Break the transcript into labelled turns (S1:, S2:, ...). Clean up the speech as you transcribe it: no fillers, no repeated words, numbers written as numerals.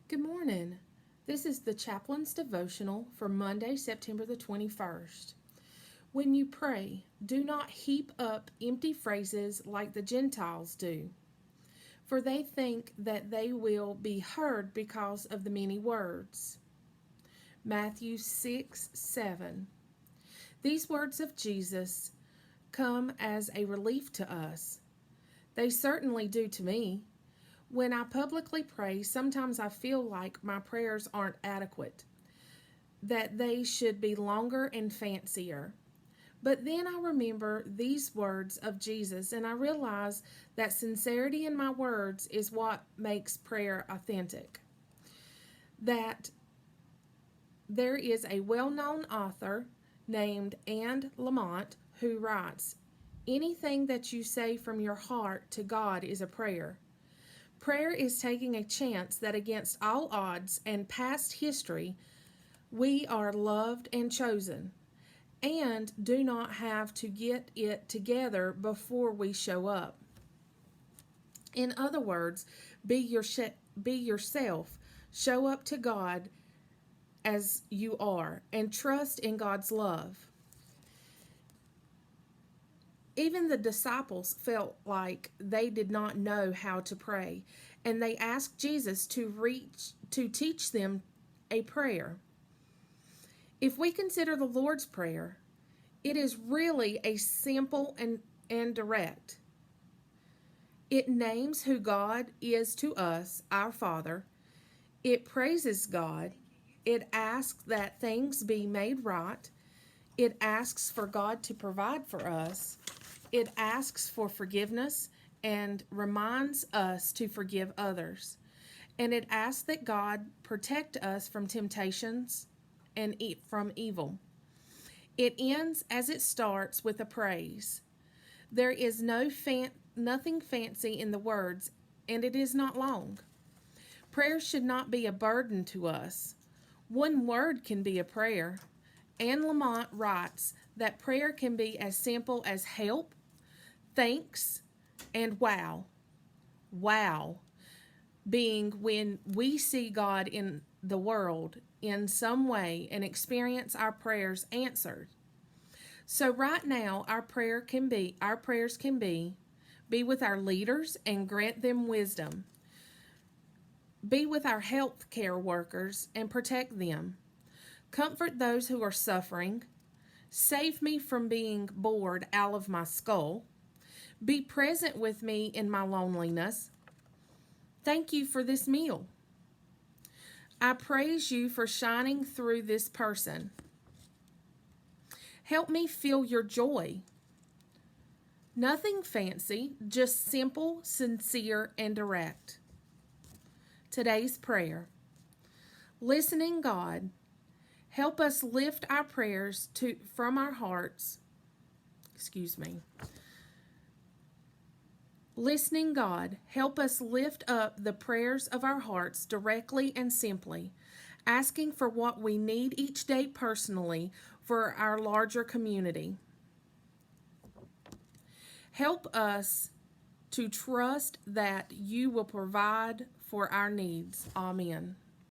S1: Good morning. This is the Chaplain's Devotional for Monday, September the 21st. When you pray, do not heap up empty phrases like the Gentiles do, for they think that they will be heard because of the many words. Matthew 6:7. These words of Jesus come as a relief to us. They certainly do to me. When I publicly pray, sometimes I feel like my prayers aren't adequate, that they should be longer and fancier. But then I remember these words of Jesus and I realize that sincerity in my words is what makes prayer authentic. That there is a well-known author named Anne Lamott who writes, "Anything that you say from your heart to God is a prayer." Prayer is taking a chance that against all odds and past history, we are loved and chosen, and do not have to get it together before we show up. In other words, be yourself, show up to God as you are, and trust in God's love. Even the disciples felt like they did not know how to pray, and they asked Jesus to teach them a prayer. If we consider the Lord's Prayer, it is really a simple and direct. It names who God is to us, our Father. It praises God. It asks that things be made right. It asks for God to provide for us. It asks for forgiveness and reminds us to forgive others. And it asks that God protect us from temptations and from evil. It ends as it starts with a praise. There is nothing fancy in the words, and it is not long. Prayer should not be a burden to us. One word can be a prayer. Anne Lamott writes that prayer can be as simple as help, thanks, and wow. Wow being when we see God in the world in some way and experience our prayers answered. So right now our prayers can be with our leaders and grant them wisdom. Be with our health care workers and protect them. Comfort those who are suffering. Save me from being bored out of my skull. Be present with me in my loneliness. Thank you for this meal. I praise you for shining through this person. Help me feel your joy. Nothing fancy, just simple, sincere, and direct. Today's prayer. Listening God, help us lift our prayers from our hearts. Listening God, help us lift up the prayers of our hearts directly and simply, asking for what we need each day personally for our larger community. Help us to trust that you will provide for our needs. Amen.